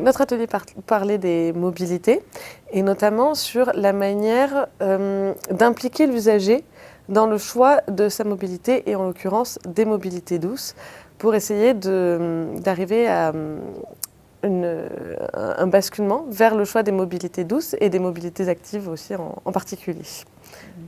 Notre atelier parlait des mobilités et notamment sur la manière d'impliquer l'usager dans le choix de sa mobilité et en l'occurrence des mobilités douces pour essayer d'arriver à un basculement vers le choix des mobilités douces et des mobilités actives aussi en particulier.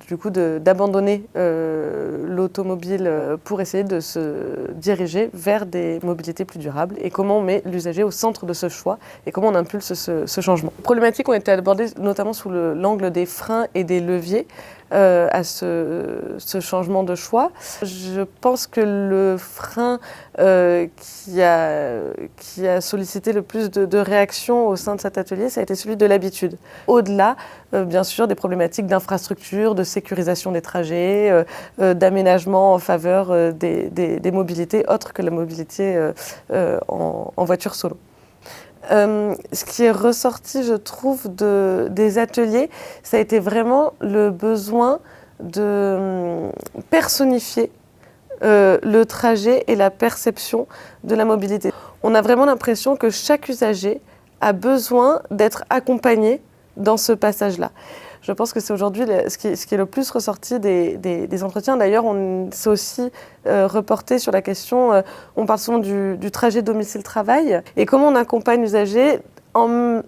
Du coup, d'abandonner l'automobile pour essayer de se diriger vers des mobilités plus durables et comment on met l'usager au centre de ce choix et comment on impulse ce changement. Les problématiques ont été abordées notamment sous l'angle des freins et des leviers à ce changement de choix. Je pense que le frein qui a sollicité le plus de réactions au sein de cet atelier, ça a été celui de l'habitude. Au-delà, bien sûr, des problématiques d'infrastructure, de sécurisation des trajets, d'aménagement en faveur des mobilités autres que la mobilité en voiture solo. Ce qui est ressorti, je trouve, des ateliers, ça a été vraiment le besoin de personnifier le trajet et la perception de la mobilité. On a vraiment l'impression que chaque usager a besoin d'être accompagné dans ce passage-là. Je pense que c'est aujourd'hui ce qui est le plus ressorti des entretiens. D'ailleurs, on s'est aussi reporté sur la question, on parle souvent du trajet domicile-travail, et comment on accompagne l'usager en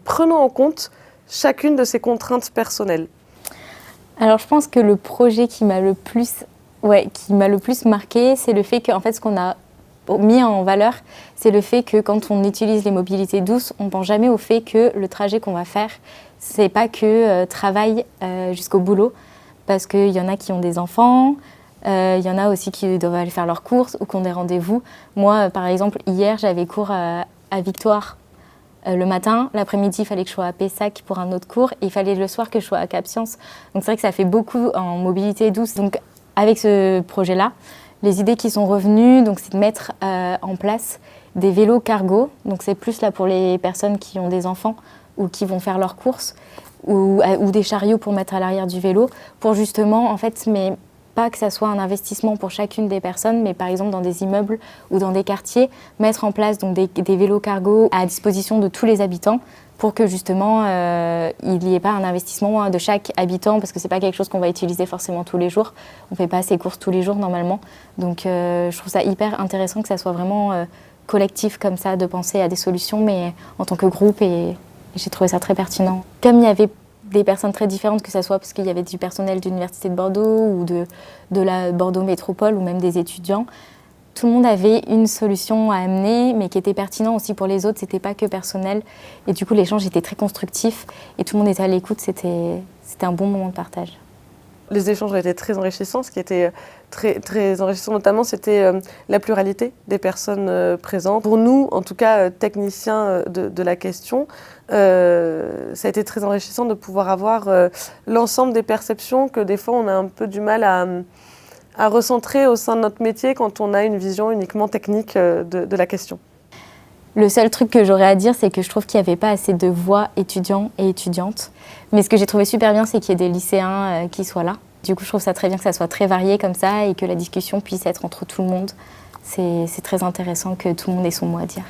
prenant en compte chacune de ses contraintes personnelles. Alors, je pense que le projet qui m'a le plus marqué, c'est le fait qu'en fait, ce qu'on a mis en valeur, c'est le fait que quand on utilise les mobilités douces, on ne pense jamais au fait que le trajet qu'on va faire, c'est pas que travail jusqu'au boulot, parce qu'il y en a qui ont des enfants, il y en a aussi qui doivent aller faire leurs courses ou qui ont des rendez-vous. Moi, par exemple, hier, j'avais cours à Victoire le matin. L'après-midi, il fallait que je sois à Pessac pour un autre cours et il fallait le soir que je sois à Cap-Science. Donc c'est vrai que ça fait beaucoup en mobilité douce. Donc avec ce projet-là, les idées qui sont revenues, donc, c'est de mettre en place des vélos cargo. Donc c'est plus là pour les personnes qui ont des enfants ou qui vont faire leurs courses, ou des chariots pour mettre à l'arrière du vélo, pour justement, en fait, mais pas que ça soit un investissement pour chacune des personnes, mais par exemple dans des immeubles ou dans des quartiers, mettre en place donc des vélos cargo à disposition de tous les habitants pour que justement il n'y ait pas un investissement de chaque habitant, parce que c'est pas quelque chose qu'on va utiliser forcément tous les jours. On fait pas ces courses tous les jours normalement. Donc je trouve ça hyper intéressant que ça soit vraiment collectif comme ça, de penser à des solutions, mais en tant que groupe, et j'ai trouvé ça très pertinent. Comme il y avait des personnes très différentes, que ce soit parce qu'il y avait du personnel de l'Université de Bordeaux ou de la Bordeaux Métropole ou même des étudiants, tout le monde avait une solution à amener, mais qui était pertinent aussi pour les autres. C'était pas que personnel. Et du coup, l'échange était très constructif et tout le monde était à l'écoute. C'était un bon moment de partage. Les échanges ont été très enrichissants. Ce qui était très, très enrichissant notamment, c'était la pluralité des personnes présentes. Pour nous, en tout cas techniciens de la question, ça a été très enrichissant de pouvoir avoir l'ensemble des perceptions que des fois on a un peu du mal à recentrer au sein de notre métier quand on a une vision uniquement technique de la question. Le seul truc que j'aurais à dire, c'est que je trouve qu'il n'y avait pas assez de voix étudiants et étudiantes. Mais ce que j'ai trouvé super bien, c'est qu'il y ait des lycéens qui soient là. Du coup, je trouve ça très bien que ça soit très varié comme ça et que la discussion puisse être entre tout le monde. C'est très intéressant que tout le monde ait son mot à dire.